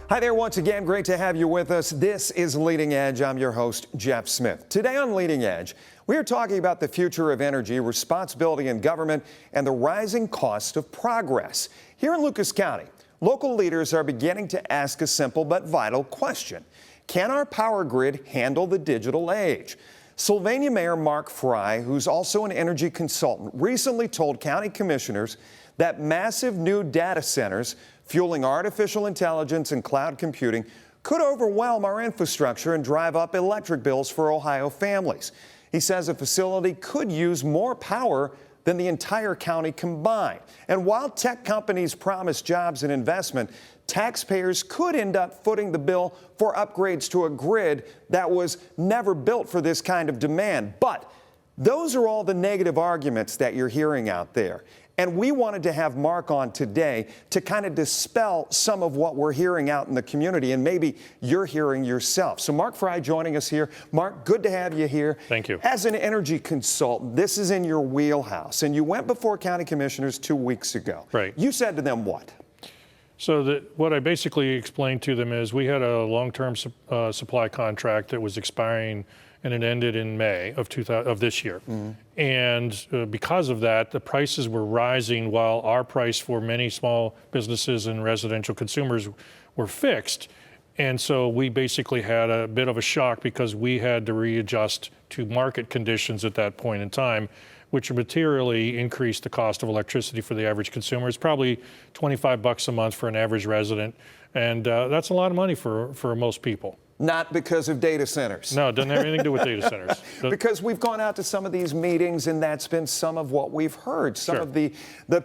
Hi there once again. Great to have you with us. This is Leading Edge. I'm your host, Jeff Smith. Today on Leading Edge, we are talking about the future of energy, responsibility in government, and the rising cost of progress. Here in Lucas County, local leaders are beginning to ask a simple but vital question. Can our power grid handle the digital age? Sylvania Mayor Mark Frey, who's also an energy consultant, recently told county commissioners that massive new data centers fueling artificial intelligence and cloud computing could overwhelm our infrastructure and drive up electric bills for Ohio families. He says a facility could use more power than the entire county combined. And while tech companies promise jobs and investment, taxpayers could end up footing the bill for upgrades to a grid that was never built for this kind of demand. But those are all the negative arguments that you're hearing out there. And we wanted to have Mark on today to kind of dispel some of what we're hearing out in the community and maybe you're hearing yourself. So Mark Frey joining us here. Mark, good to have you here. Thank you. As an energy consultant, this is in your wheelhouse, and you went before county commissioners 2 weeks ago. Right. You said to them what? So what I basically explained to them is we had a long-term supply contract that was expiring, and it ended in May of this year. Mm-hmm. And because of that, the prices were rising while our price for many small businesses and residential consumers were fixed. And so we basically had a bit of a shock because we had to readjust to market conditions at that point in time, which materially increased the cost of electricity for the average consumer. It's probably $25 a month for an average resident. And that's a lot of money for most people. Not because of data centers. No, it doesn't have anything to do with data centers. Because we've gone out to some of these meetings, and that's been some of what we've heard. Some of the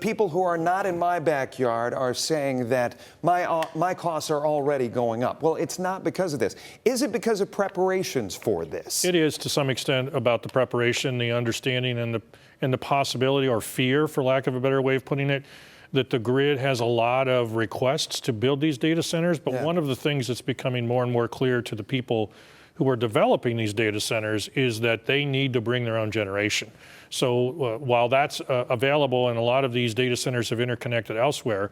people who are not in my backyard are saying that my costs are already going up. Well, it's not because of this. Is it because of preparations for this? It is to some extent about the preparation, the understanding, and the possibility or fear, for lack of a better way of putting it, that the grid has a lot of requests to build these data centers. But one of the things that's becoming more and more clear to the people who are developing these data centers is that they need to bring their own generation. So while that's available and a lot of these data centers have interconnected elsewhere,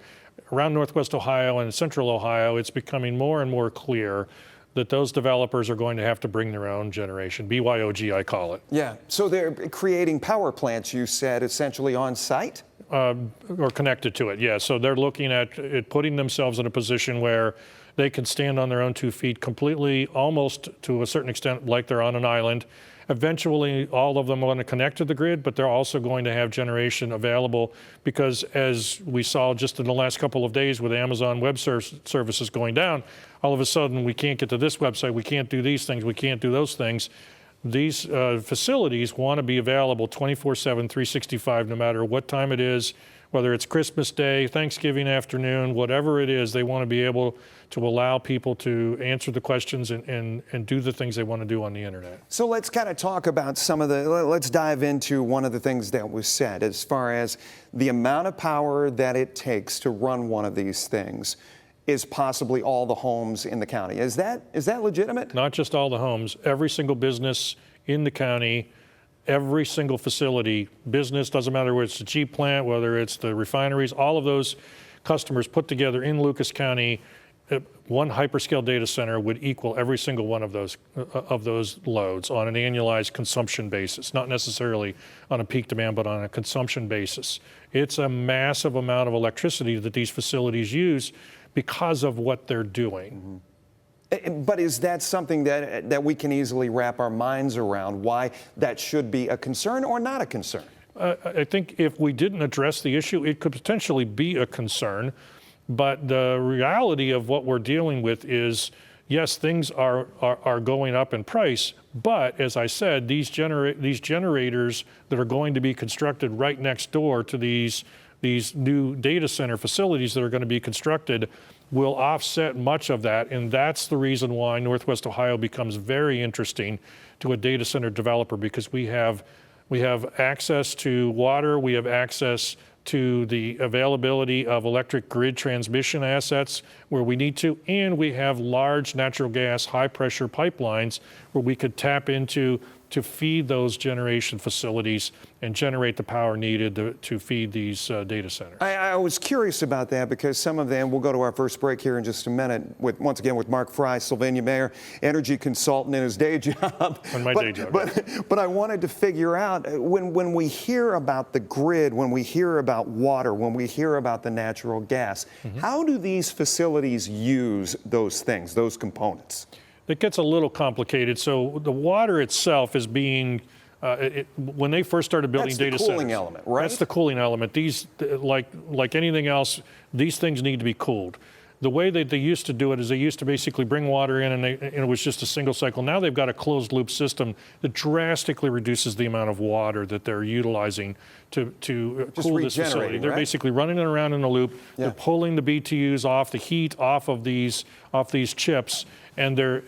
around Northwest Ohio and Central Ohio, it's becoming more and more clear that those developers are going to have to bring their own generation, BYOG I call it. Yeah, so they're creating power plants, you said, essentially on site? Or connected to it, yeah. So they're looking at putting themselves in a position where they can stand on their own 2 feet completely, almost to a certain extent like they're on an island. Eventually, all of them are going to connect to the grid, but they're also going to have generation available because, as we saw just in the last couple of days with Amazon Web Services going down, all of a sudden we can't get to this website, we can't do these things, we can't do those things. These facilities want to be available 24/7, 365, no matter what time it is, whether it's Christmas Day, Thanksgiving afternoon, whatever it is, they want to be able to allow people to answer the questions and do the things they want to do on the internet. So let's kind of talk about let's dive into one of the things that was said as far as the amount of power that it takes to run one of these things is possibly all the homes in the county. Is that legitimate? Not just all the homes, every single business in the county, every single facility, business, doesn't matter whether it's the Jeep plant, whether it's the refineries, all of those customers put together in Lucas County, one hyperscale data center would equal every single one of those loads on an annualized consumption basis, not necessarily on a peak demand, but on a consumption basis. It's a massive amount of electricity that these facilities use because of what they're doing. Mm-hmm. But is that something that we can easily wrap our minds around, why that should be a concern or not a concern? I think if we didn't address the issue, it could potentially be a concern. But the reality of what we're dealing with is, yes, things are going up in price, but as I said, these generators that are going to be constructed right next door to these new data center facilities that are going to be constructed will offset much of that, and that's the reason why Northwest Ohio becomes very interesting to a data center developer, because we have access to water, we have access to the availability of electric grid transmission assets where we need to, and we have large natural gas high pressure pipelines where we could tap into to feed those generation facilities and generate the power needed to feed these data centers. I was curious about that because some of them, we'll go to our first break here in just a minute, once again with Mark Fry, Sylvania Mayor, energy consultant in his day job. On my day job. But I wanted to figure out, when we hear about the grid, when we hear about water, when we hear about the natural gas, how do these facilities use those things, those components? It gets a little complicated. So the water itself is being, when they first started building data centers. That's the cooling element, right? That's the cooling element. These, like anything else, these things need to be cooled. The way that they used to do it is they used to basically bring water in and it was just a single cycle. Now they've got a closed loop system that drastically reduces the amount of water that they're utilizing to cool this facility. They're basically running it around in a loop. Yeah. They're pulling the BTUs off, the heat off of these chips, and they're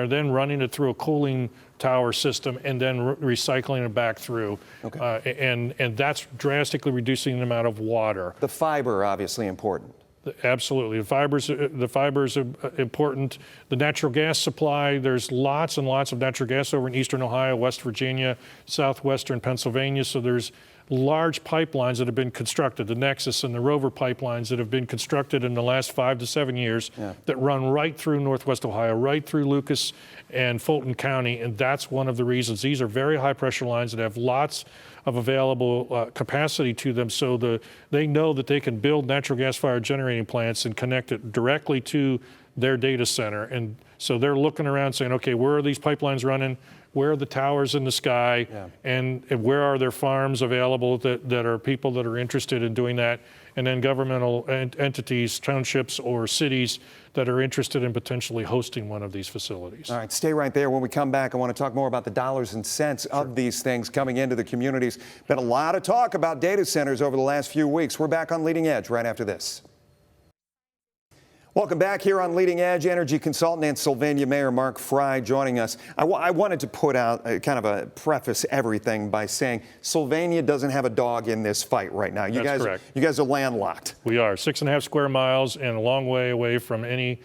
then running it through a cooling tower system and then recycling it back through. Okay. And that's drastically reducing the amount of water. The fiber, obviously important. Absolutely. The fibers are important. The natural gas supply, there's lots and lots of natural gas over in eastern Ohio, West Virginia, southwestern Pennsylvania. So there's large pipelines that have been constructed, the Nexus and the Rover pipelines that have been constructed in the last 5 to 7 years that run right through Northwest Ohio, right through Lucas and Fulton County. And that's one of the reasons. These are very high pressure lines that have lots of available capacity to them, so they know that they can build natural gas fired generating plants and connect it directly to their data center. And so they're looking around saying, okay, where are these pipelines running? Where are the towers in the sky? Yeah. And where are there farms available that are people that are interested in doing that? And then governmental entities, townships or cities that are interested in potentially hosting one of these facilities. All right, stay right there. When we come back, I want to talk more about the dollars and cents of these things coming into the communities. Been a lot of talk about data centers over the last few weeks. We're back on Leading Edge right after this. Welcome back here on Leading Edge. Energy consultant and Sylvania Mayor Mark Fry joining us. I wanted to put out kind of a preface everything by saying Sylvania doesn't have a dog in this fight right now. That's correct. You guys are landlocked. We are 6.5 square miles and a long way away from any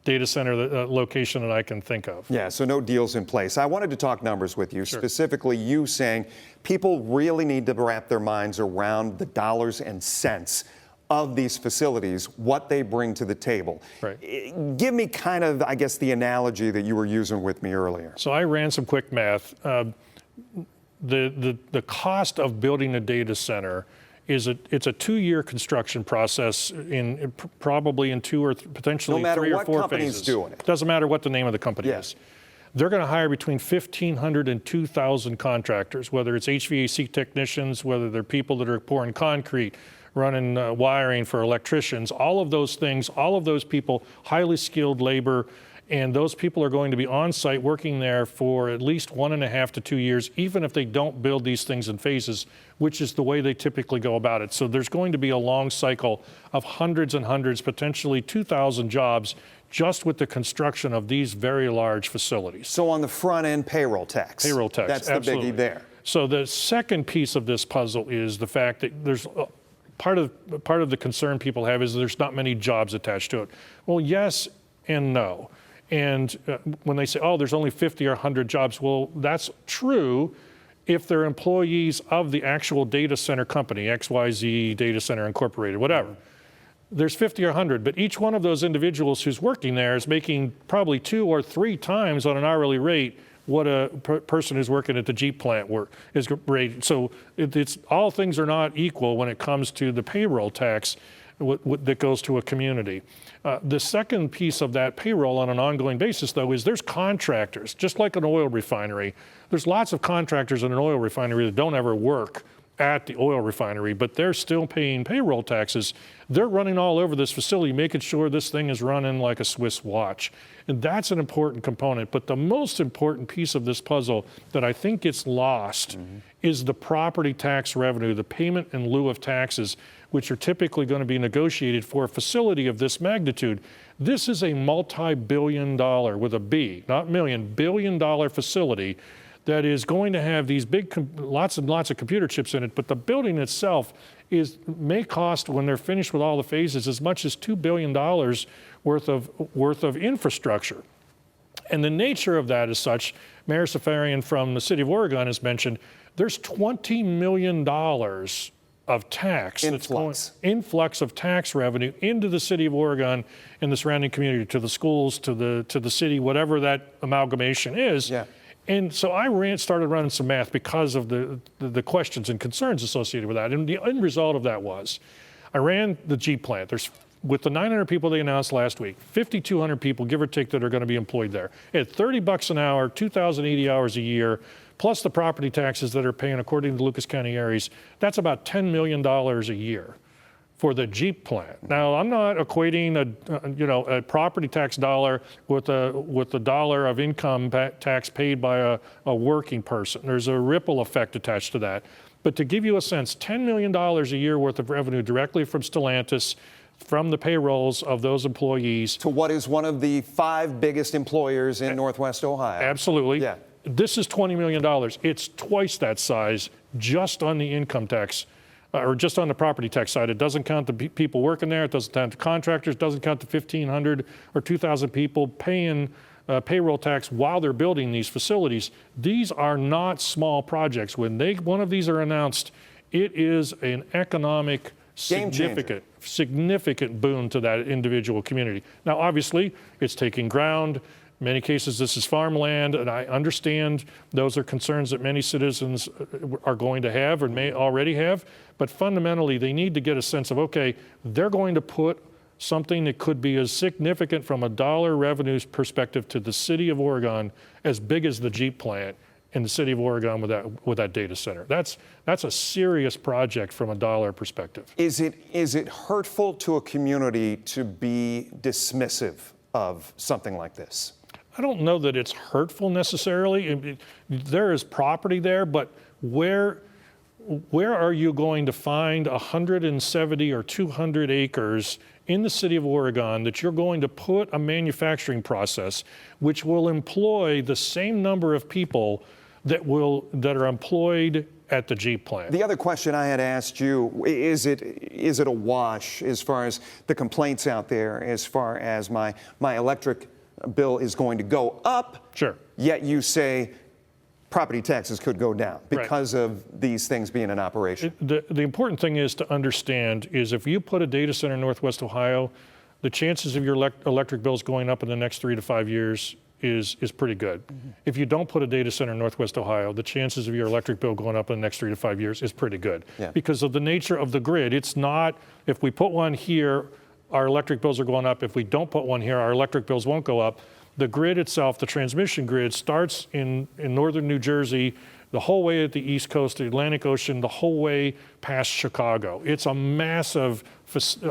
data center location that I can think of. Yeah, so no deals in place. I wanted to talk numbers with you, specifically you saying people really need to wrap their minds around the dollars and cents of these facilities, what they bring to the table. Right. Give me kind of, I guess, the analogy that you were using with me earlier. So I ran some quick math. The cost of building a data center it's a 2-year construction process probably in 2 or potentially 3 or 4 phases. No matter what company's doing it. Doesn't matter what the name of the company is. They're going to hire between 1,500 and 2,000 contractors, whether it's HVAC technicians, whether they're people that are pouring concrete, running wiring for electricians, all of those things, all of those people, highly skilled labor, and those people are going to be on site working there for at least 1.5 to 2 years, even if they don't build these things in phases, which is the way they typically go about it. So there's going to be a long cycle of hundreds and hundreds, potentially 2,000 jobs just with the construction of these very large facilities. So on the front end, payroll tax. Payroll tax, that's absolutely. The biggie there. So the second piece of this puzzle is the fact that there's part of the concern people have is there's not many jobs attached to it. Well, yes and no. And when they say, oh, there's only 50 or 100 jobs, well, that's true if they're employees of the actual data center company, XYZ Data Center Incorporated, whatever. There's 50 or 100, but each one of those individuals who's working there is making probably 2 or 3 times on an hourly rate what a person who's working at the Jeep plant is rated. So it's all things are not equal when it comes to the payroll tax that goes to a community. The second piece of that payroll on an ongoing basis, though, is there's contractors, just like an oil refinery. There's lots of contractors in an oil refinery that don't ever work at the oil refinery, but they're still paying payroll taxes. They're running all over this facility, making sure this thing is running like a Swiss watch. And that's an important component. But the most important piece of this puzzle that I think gets lost is the property tax revenue, the payment in lieu of taxes, which are typically going to be negotiated for a facility of this magnitude. This is a multi-billion-dollar, with a B, not million, billion-dollar facility that is going to have these big, lots and lots of computer chips in it, but the building itself may cost, when they're finished with all the phases, as much as $2 billion worth of infrastructure. And the nature of that is such, Mayor Safarian from the city of Oregon has mentioned, there's $20 million of tax influx of tax revenue into the city of Oregon and the surrounding community, to the schools, to the city, whatever that amalgamation is. Yeah. And so I started running some math because of the questions and concerns associated with that. And the end result of that was, I ran the Jeep plant. With the 900 people they announced last week, 5,200 people, give or take, that are going to be employed there. At $30 an hour, 2,080 hours a year, plus the property taxes that are paying, according to Lucas County ARES, that's about $10 million a year for the Jeep plant. Now, I'm not equating a property tax dollar with the dollar of income tax paid by a working person. There's a ripple effect attached to that. But to give you a sense, $10 million a year worth of revenue directly from Stellantis, from the payrolls of those employees. To what is one of the 5 biggest employers in Northwest Ohio. Absolutely. Yeah. This is $20 million. It's twice that size just on the income tax, or just on the property tax side. It doesn't count the people working there. It doesn't count the contractors. It doesn't count the 1,500 or 2,000 people paying payroll tax while they're building these facilities. These are not small projects. When one of these are announced, it is an economic significant boon to that individual community. Now, obviously, it's taking ground. In many cases, this is farmland, and I understand those are concerns that many citizens are going to have or may already have. But fundamentally, they need to get a sense of, okay, they're going to put something that could be as significant from a dollar revenues perspective to the city of Oregon as big as the Jeep plant in the city of Oregon with that data center. That's a serious project from a dollar perspective. Is it hurtful to a community to be dismissive of something like this? I don't know that it's hurtful necessarily. There is property there, but where are you going to find 170 or 200 acres in the city of Oregon that you're going to put a manufacturing process which will employ the same number of people that are employed at the Jeep plant? The other question I had asked you, is it a wash as far as the complaints out there, as far as my electric bill is going to go up? Sure. Yet you say property taxes could go down because of these things being in operation. The important thing is to understand is if you put a data center in Northwest Ohio, the chances of your electric bills going up in the next 3 to 5 years is pretty good. Mm-hmm. If you don't put a data center in Northwest Ohio, the chances of your electric bill going up in the next 3 to 5 years is pretty good. Yeah. Because of the nature of the grid. It's not, if we put one here, our electric bills are going up. If we don't put one here, our electric bills won't go up. The grid itself, the transmission grid, starts in northern New Jersey, the whole way at the East Coast, the Atlantic Ocean, the whole way past Chicago. It's a massive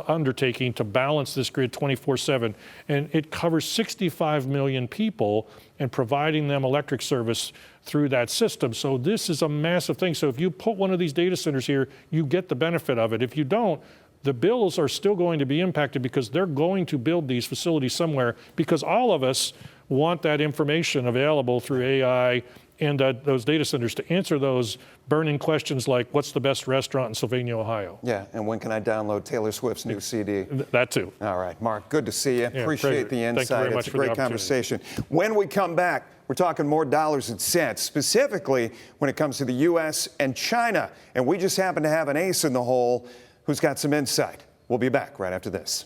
undertaking to balance this grid 24/7, and it covers 65 million people and providing them electric service through that system. So this is a massive thing. So if you put one of these data centers here, you get the benefit of it. If you don't, the bills are still going to be impacted because they're going to build these facilities somewhere, because all of us want that information available through AI and those data centers to answer those burning questions like, what's the best restaurant in Sylvania, Ohio? Yeah, and when can I download Taylor Swift's new CD? That too. All right, Mark, good to see you. Appreciate the insight. Thank you very much it's a great conversation. When we come back, we're talking more dollars and cents, specifically when it comes to the U.S. and China. And we just happen to have an ace in the hole who's got some insight. We'll be back right after this.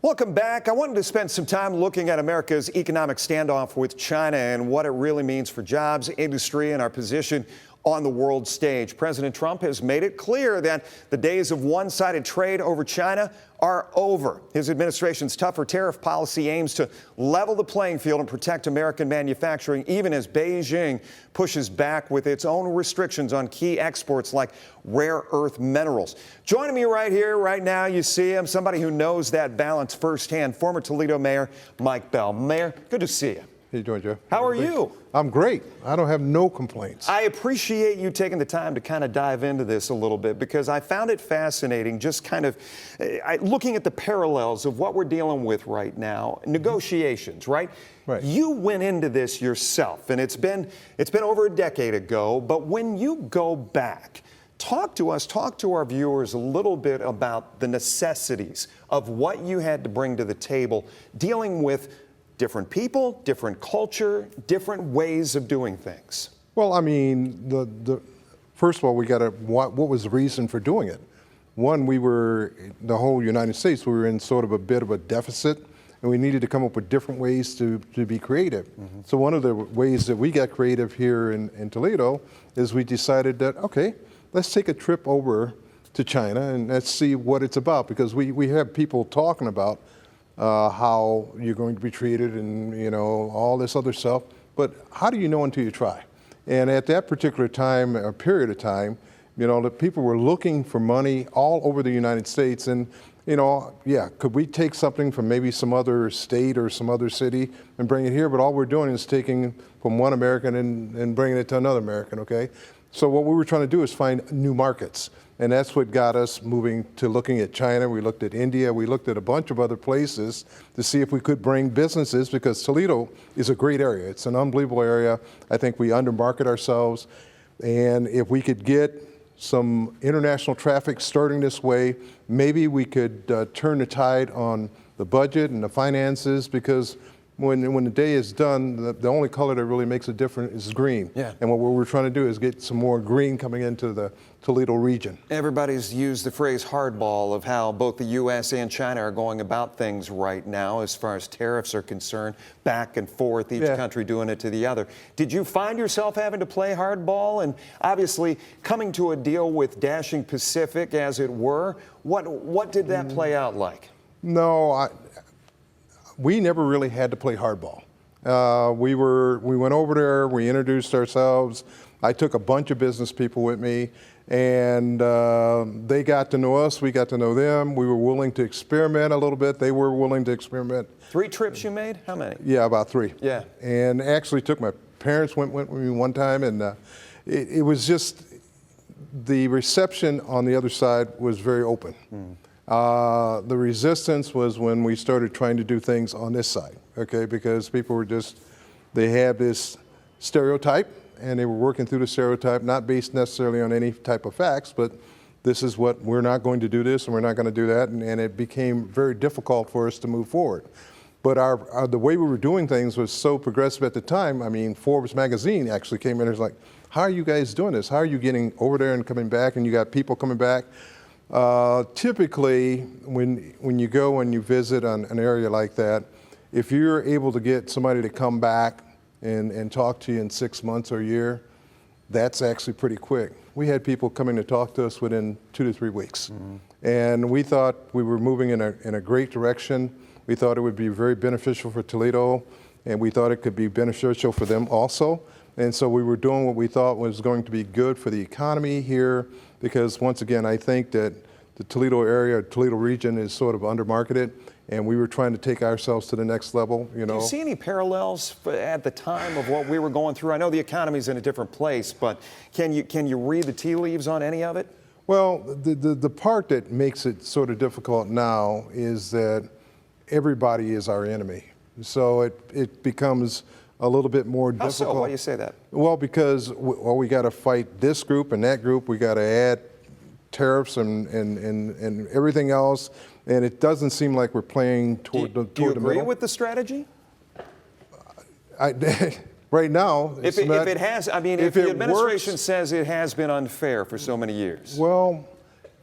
Welcome back. I wanted to spend some time looking at America's economic standoff with China and what it really means for jobs, industry, and our position on the world stage. President Trump has made it clear that the days of one-sided trade over China are over. His administration's tougher tariff policy aims to level the playing field and protect American manufacturing, even as Beijing pushes back with its own restrictions on key exports like rare earth minerals. Joining me right here, right now, you see him, somebody who knows that balance firsthand, former Toledo Mayor Mike Bell. Mayor, good to see you. How you doing, Joe? How are you? I'm great. I don't have no complaints. I appreciate you taking the time to kind of dive into this a little bit, because I found it fascinating just kind of looking at the parallels of what we're dealing with right now. Negotiations, right? Right. You went into this yourself, and it's been over a decade ago, but when you go back Talk to us, talk to our viewers a little bit about the necessities of what you had to bring to the table, dealing with different people, different culture, different ways of doing things. Well, I mean, first of all, we got to, what was the reason for doing it? One, the whole United States, we were in sort of a bit of a deficit, and we needed to come up with different ways to be creative. So one of the ways that we got creative here in Toledo is we decided that, okay, let's take a trip over to China and let's see what it's about, because we have people talking about how you're going to be treated and, you know, all this other stuff, but how do you know until you try? And at that particular time, or period of time, you know, the people were looking for money all over the United States, and, you know, yeah, could we take something from maybe some other state or some other city and bring it here? But all we're doing is taking from one American and bringing it to another American, okay? So what we were trying to do is find new markets, and that's what got us moving to looking at China. We looked at India. We looked at a bunch of other places to see if we could bring businesses, because Toledo is a great area. It's an unbelievable area. I think we undermarket ourselves, and if we could get some international traffic starting this way, maybe we could turn the tide on the budget and the finances, because when the day is done, the only color that really makes a difference is green. Yeah. And what we're trying to do is get some more green coming into the Toledo region. Everybody's used the phrase hardball of how both the U.S. and China are going about things right now as far as tariffs are concerned, back and forth, each country doing it to the other. Did you find yourself having to play hardball? And obviously coming to a deal with Dashing Pacific, as it were, what did that play out like? No, we never really had to play hardball. We went over there, we introduced ourselves. I took a bunch of business people with me, and they got to know us, we got to know them. We were willing to experiment a little bit. They were willing to experiment. 3 trips you made? How many? Yeah, about 3. Yeah. And actually took my parents went with me one time, and it was just, the reception on the other side was very open. The resistance was when we started trying to do things on this side, okay? Because people were just, they had this stereotype, and they were working through the stereotype, not based necessarily on any type of facts, but this is what, we're not going to do this and we're not going to do that, and it became very difficult for us to move forward. But the way we were doing things was so progressive at the time. I mean, Forbes magazine actually came in and was like, how are you guys doing this? How are you getting over there and coming back, and you got people coming back? Typically, when you go and you visit an area like that, if you're able to get somebody to come back and talk to you in 6 months or a year, that's actually pretty quick. We had people coming to talk to us within 2 to 3 weeks. And we thought we were moving in a great direction. We thought it would be very beneficial for Toledo, and we thought it could be beneficial for them also. And so we were doing what we thought was going to be good for the economy here, because once again, I think that the Toledo area, Toledo region is sort of undermarketed, and we were trying to take ourselves to the next level, you know. Do you see any parallels at the time of what we were going through? I know the economy's in a different place, but can you read the tea leaves on any of it? Well, the part that makes it sort of difficult now is that everybody is our enemy. So it becomes a little bit more difficult. How so? Why do you say that? Well, because we got to fight this group and that group. We got to add tariffs and everything else, and it doesn't seem like we're playing toward the middle. Do you agree with the strategy? Right now, if it has, I mean, if the administration says it has been unfair for so many years. Well,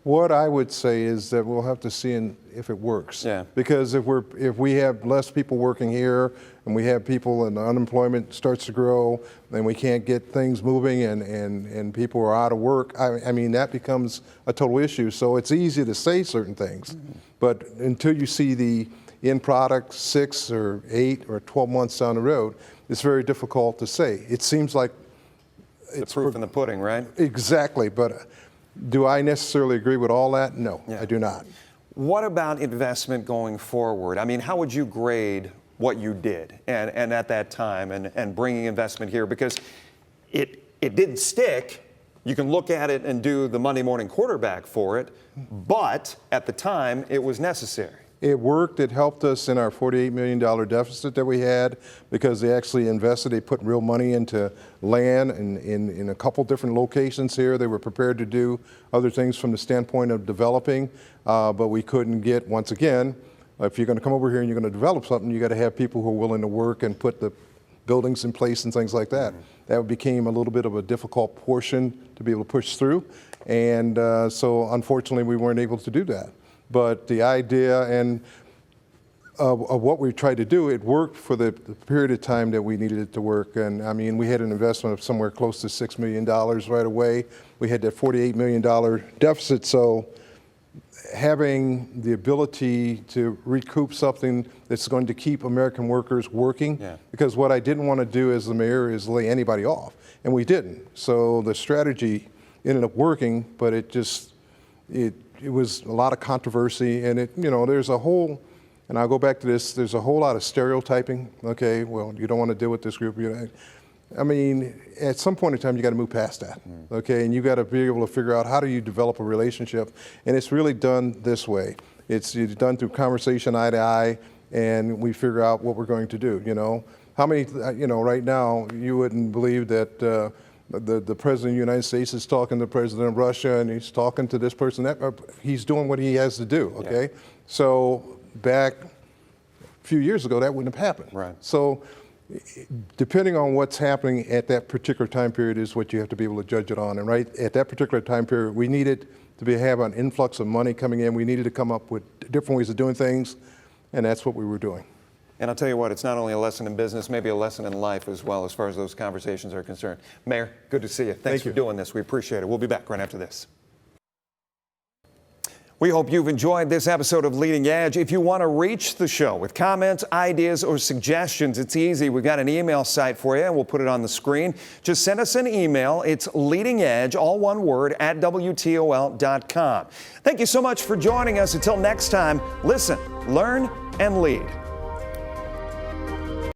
what I would say is that we'll have to see if it works. Yeah. Because if we have less people working here, and we have people and the unemployment starts to grow, then we can't get things moving, and people are out of work. I mean, that becomes a total issue. So it's easy to say certain things, but until you see the end product 6 or 8 or 12 months down the road, it's very difficult to say. It seems like it's the proof in the pudding, right? Exactly, but do I necessarily agree with all that? No, I do not. What about investment going forward? I mean, how would you grade what you did and at that time and bringing investment here? Because it didn't stick. You can look at it and do the Monday morning quarterback for it, but at the time it was necessary. It worked. It helped us in our $48 million deficit that we had because they actually invested. They put real money into land in a couple different locations here. They were prepared to do other things from the standpoint of developing, but we couldn't get, once again, if you're going to come over here and you're going to develop something, you got to have people who are willing to work and put the buildings in place and things like that. That became a little bit of a difficult portion to be able to push through, and so unfortunately we weren't able to do that. But the idea and of what we tried to do, it worked for the period of time that we needed it to work. And I mean, we had an investment of somewhere close to $6 million right away. We had that $48 million deficit, so having the ability to recoup something that's going to keep American workers working, because what I didn't want to do as the mayor is lay anybody off, and we didn't. So the strategy ended up working, but it was a lot of controversy, and there's a whole, and I'll go back to this, there's a whole lot of stereotyping. Okay, well, you don't want to deal with this group. I mean, at some point in time, you got to move past that, okay? And you got to be able to figure out how do you develop a relationship, and it's really done this way. It's done through conversation, eye to eye, and we figure out what we're going to do. How many, right now, you wouldn't believe that the president of the United States is talking to the president of Russia, and he's talking to this person, he's doing what he has to do, okay? Yeah. So back a few years ago, that wouldn't have happened. Right. So depending on what's happening at that particular time period is what you have to be able to judge it on. And right at that particular time period, we needed to have an influx of money coming in. We needed to come up with different ways of doing things, and that's what we were doing. And I'll tell you what, it's not only a lesson in business, maybe a lesson in life as well, as far as those conversations are concerned. Mayor, good to see you. Thanks for doing this. We appreciate it. We'll be back right after this. We hope you've enjoyed this episode of Leading Edge. If you want to reach the show with comments, ideas, or suggestions, it's easy. We've got an email site for you, and we'll put it on the screen. Just send us an email. It's leadingedge, all one word, at WTOL.com. Thank you so much for joining us. Until next time, listen, learn, and lead.